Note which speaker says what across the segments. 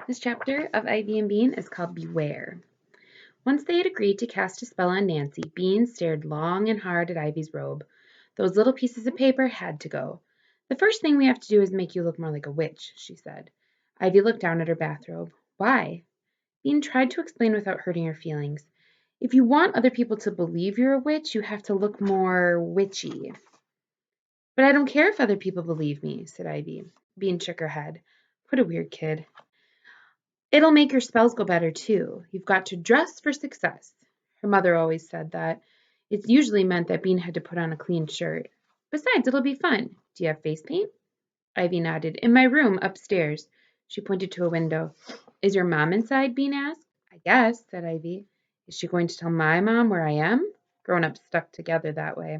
Speaker 1: This chapter of Ivy and Bean is called Beware. Once they had agreed to cast a spell on Nancy, Bean stared long and hard at Ivy's robe. Those little pieces of paper had to go. The first thing we have to do is make you look more like a witch, she said. Ivy looked down at her bathrobe. Why? Bean tried to explain without hurting her feelings. If you want other people to believe you're a witch, you have to look more witchy. But I don't care if other people believe me, said Ivy. Bean shook her head. What a weird kid. It'll make your spells go better, too. You've got to dress for success. Her mother always said that. It's usually meant that Bean had to put on a clean shirt. Besides, it'll be fun. Do you have face paint? Ivy nodded. In my room, upstairs. She pointed to a window. Is your mom inside? Bean asked. I guess, said Ivy. Is she going to tell my mom where I am? Grown-ups stuck together that way.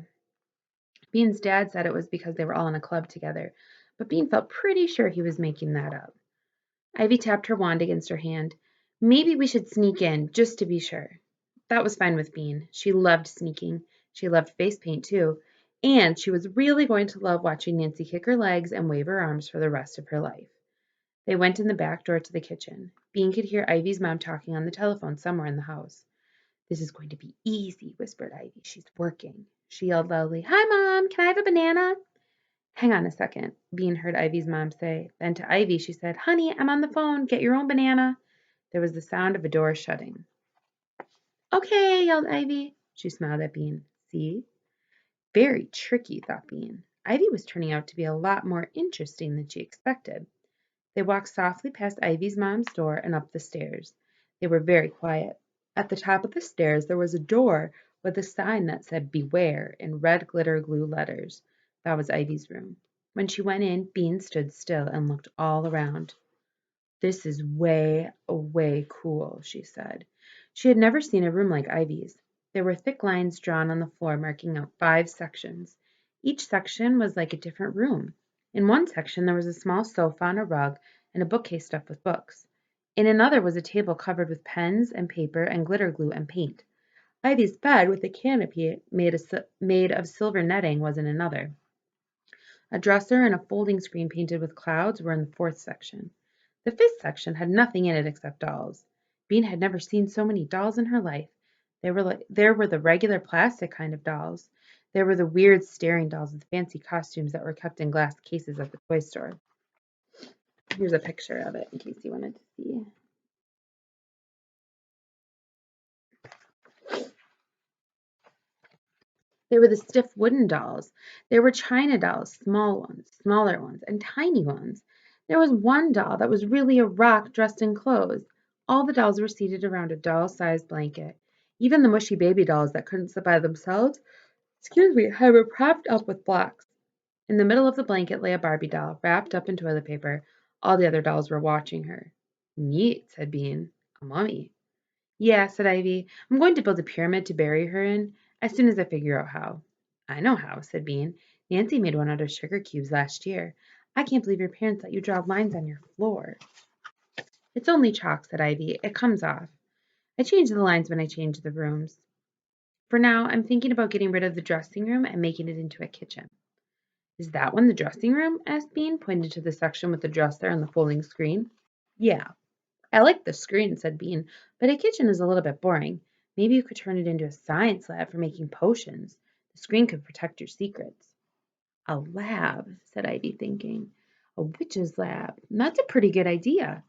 Speaker 1: Bean's dad said it was because they were all in a club together, but Bean felt pretty sure he was making that up. Ivy tapped her wand against her hand. Maybe we should sneak in, just to be sure. That was fine with Bean. She loved sneaking. She loved face paint, too. And she was really going to love watching Nancy kick her legs and wave her arms for the rest of her life. They went in the back door to the kitchen. Bean could hear Ivy's mom talking on the telephone somewhere in the house. This is going to be easy, whispered Ivy. She's working. She yelled loudly, Hi, Mom. Can I have a banana? Hang on a second, Bean heard Ivy's mom say. Then to Ivy, she said, Honey, I'm on the phone. Get your own banana. There was the sound of a door shutting. Okay, yelled Ivy. She smiled at Bean. See? Very tricky, thought Bean. Ivy was turning out to be a lot more interesting than she expected. They walked softly past Ivy's mom's door and up the stairs. They were very quiet. At the top of the stairs there was a door with a sign that said Beware in red glitter glue letters. That was Ivy's room. When she went in, Bean stood still and looked all around. This is way, way cool, she said. She had never seen a room like Ivy's. There were thick lines drawn on the floor marking out 5 sections. Each section was like a different room. In one section there was a small sofa on a rug and a bookcase stuffed with books. In another was a table covered with pens and paper and glitter glue and paint. Ivy's bed with a canopy made of silver netting was in another. A dresser and a folding screen painted with clouds were in the 4th section. The 5th section had nothing in it except dolls. Bean had never seen so many dolls in her life. There were the regular plastic kind of dolls. There were the weird staring dolls with fancy costumes that were kept in glass cases at the toy store. Here's a picture of it in case you wanted to see. There were the stiff wooden dolls. There were china dolls, small ones, smaller ones, and tiny ones. There was one doll that was really a rock dressed in clothes. All the dolls were seated around a doll-sized blanket. Even the mushy baby dolls that couldn't sit by themselves, were propped up with blocks. In the middle of the blanket lay a Barbie doll, wrapped up in toilet paper. All the other dolls were watching her. Neat, said Bean. A mummy. Yeah, said Ivy. I'm going to build a pyramid to bury her in as soon as I figure out how. I know how, said Bean. Nancy made one out of sugar cubes last year. I can't believe your parents let you draw lines on your floor. It's only chalk, said Ivy. It comes off. I change the lines when I change the rooms. For now, I'm thinking about getting rid of the dressing room and making it into a kitchen. Is that one the dressing room? Asked Bean, pointing to the section with the dresser and the folding screen. Yeah, I like the screen, said Bean, but a kitchen is a little bit boring. Maybe you could turn it into a science lab for making potions. The screen could protect your secrets. A lab, said Ivy, thinking. A witch's lab. That's a pretty good idea.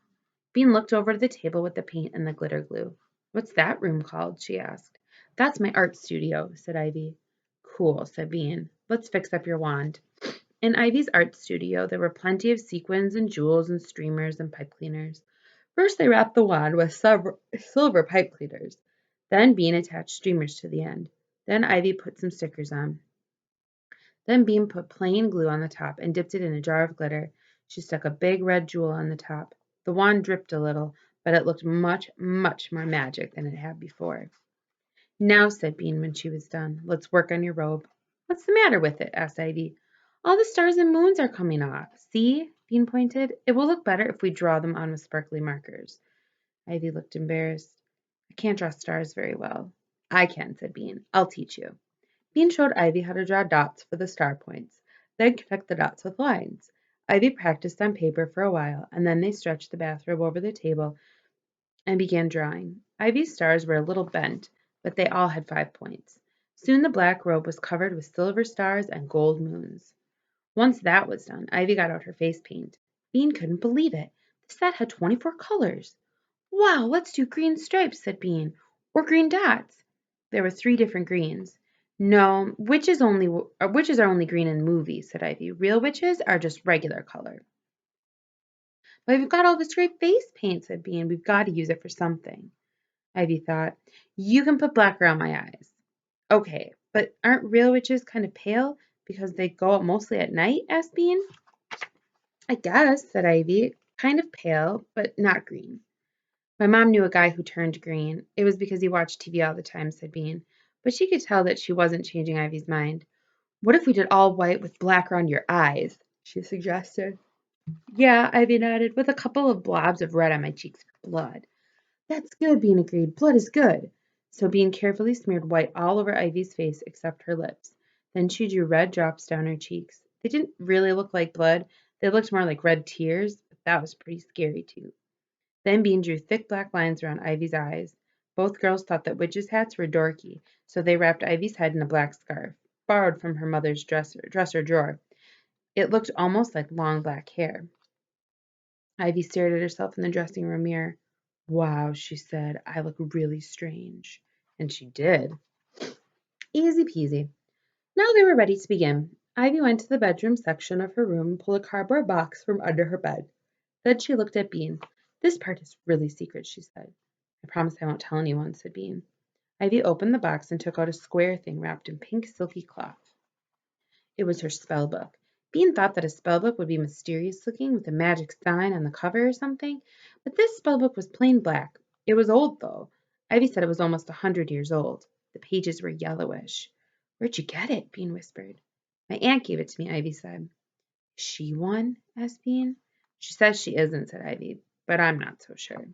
Speaker 1: Bean looked over to the table with the paint and the glitter glue. What's that room called? She asked. That's my art studio, said Ivy. Cool, said Bean. Let's fix up your wand. In Ivy's art studio, there were plenty of sequins and jewels and streamers and pipe cleaners. First, they wrapped the wand with silver pipe cleaners. Then Bean attached streamers to the end. Then Ivy put some stickers on. Then Bean put plain glue on the top and dipped it in a jar of glitter. She stuck a big red jewel on the top. The wand dripped a little, but it looked much, much more magic than it had before. Now, said Bean when she was done, let's work on your robe. What's the matter with it? Asked Ivy. All the stars and moons are coming off. See? Bean pointed. It will look better if we draw them on with sparkly markers. Ivy looked embarrassed. I can't draw stars very well. I can, said Bean. I'll teach you. Bean showed Ivy how to draw dots for the star points, then connect the dots with lines. Ivy practiced on paper for a while, and then they stretched the bathrobe over the table and began drawing. Ivy's stars were a little bent, but they all had 5 points. Soon the black robe was covered with silver stars and gold moons. Once that was done, Ivy got out her face paint. Bean couldn't believe it. The set had 24 colors. Wow, let's do green stripes, said Bean, or green dots. There were 3 different greens. No, witches are only green in movies, said Ivy. Real witches are just regular color. But we've got all this great face paint, said Bean. We've got to use it for something. Ivy thought, you can put black around my eyes. Okay, but aren't real witches kind of pale because they go out mostly at night? Asked Bean. I guess, said Ivy. Kind of pale, but not green. My mom knew a guy who turned green. It was because he watched TV all the time, said Bean. But she could tell that she wasn't changing Ivy's mind. What if we did all white with black around your eyes? She suggested. Yeah, Ivy nodded, with a couple of blobs of red on my cheeks for blood. That's good, Bean agreed. Blood is good. So Bean carefully smeared white all over Ivy's face except her lips. Then she drew red drops down her cheeks. They didn't really look like blood. They looked more like red tears, but that was pretty scary too. Then Bean drew thick black lines around Ivy's eyes. Both girls thought that witches' hats were dorky, so they wrapped Ivy's head in a black scarf, borrowed from her mother's dresser drawer. It looked almost like long black hair. Ivy stared at herself in the dressing room mirror. Wow, she said, I look really strange. And she did. Easy peasy. Now they were ready to begin. Ivy went to the bedroom section of her room and pulled a cardboard box from under her bed. Then she looked at Bean. This part is really secret, she said. I promise I won't tell anyone, said Bean. Ivy opened the box and took out a square thing wrapped in pink silky cloth. It was her spell book. Bean thought that a spell book would be mysterious looking with a magic sign on the cover or something, but this spell book was plain black. It was old, though. Ivy said it was almost 100 years old. The pages were yellowish. Where'd you get it? Bean whispered. My aunt gave it to me, Ivy said. Is she one? Asked Bean. She says she isn't, said Ivy, but I'm not so sure.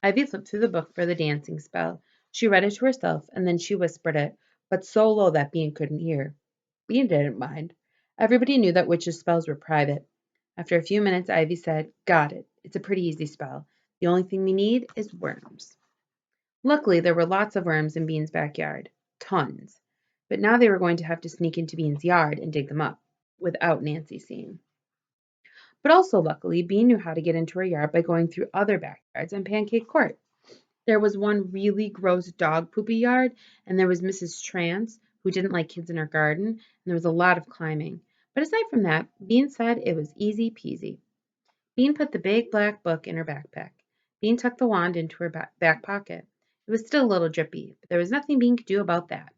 Speaker 1: Ivy flipped through the book for the dancing spell. She read it to herself, and then she whispered it, but so low that Bean couldn't hear. Bean didn't mind. Everybody knew that witches' spells were private. After a few minutes, Ivy said, Got it. It's a pretty easy spell. The only thing we need is worms. Luckily, there were lots of worms in Bean's backyard. Tons. But now they were going to have to sneak into Bean's yard and dig them up, without Nancy seeing. But also, luckily, Bean knew how to get into her yard by going through other backyards and Pancake Court. There was one really gross dog poopy yard, and there was Mrs. Trance, who didn't like kids in her garden, and there was a lot of climbing. But aside from that, Bean said it was easy peasy. Bean put the big black book in her backpack. Bean tucked the wand into her back pocket. It was still a little drippy, but there was nothing Bean could do about that.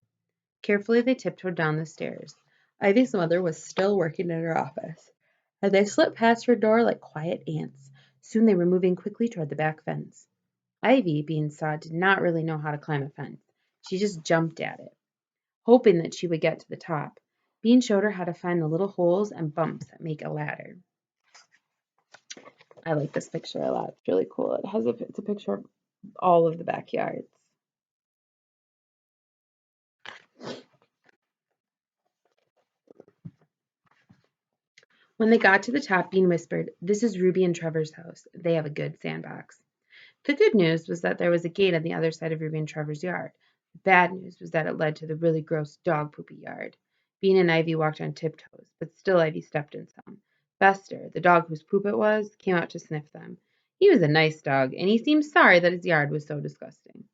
Speaker 1: Carefully, they tiptoed down the stairs. Ivy's mother was still working in her office, and they slipped past her door like quiet ants. Soon they were moving quickly toward the back fence. Ivy, Bean saw, did not really know how to climb a fence. She just jumped at it, hoping that she would get to the top. Bean showed her how to find the little holes and bumps that make a ladder. I like this picture a lot. It's really cool. It's a picture of all of the backyards. When they got to the top, Bean whispered, This is Ruby and Trevor's house. They have a good sandbox. The good news was that there was a gate on the other side of Ruby and Trevor's yard. The bad news was that it led to the really gross dog poopy yard. Bean and Ivy walked on tiptoes, but still Ivy stepped in some. Fester, the dog whose poop it was, came out to sniff them. He was a nice dog, and he seemed sorry that his yard was so disgusting.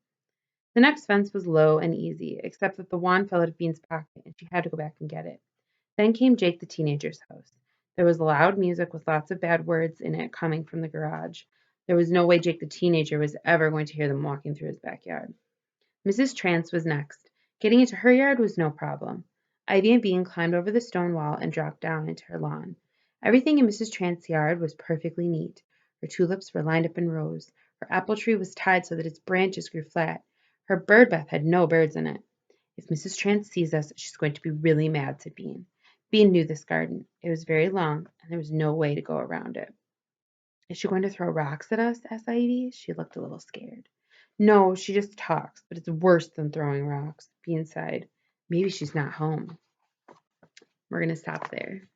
Speaker 1: The next fence was low and easy, except that the wand fell out of Bean's pocket, and she had to go back and get it. Then came Jake the teenager's house. There was loud music with lots of bad words in it coming from the garage. There was no way Jake the teenager was ever going to hear them walking through his backyard. Mrs. Trance was next. Getting into her yard was no problem. Ivy and Bean climbed over the stone wall and dropped down into her lawn. Everything in Mrs. Trance's yard was perfectly neat. Her tulips were lined up in rows. Her apple tree was tied so that its branches grew flat. Her bird bath had no birds in it. If Mrs. Trance sees us, she's going to be really mad, said Bean. Bean knew this garden. It was very long, and there was no way to go around it. Is she going to throw rocks at us? Asked Ivy. She looked a little scared. No, she just talks, but it's worse than throwing rocks, Bean sighed. Maybe she's not home. We're going to stop there.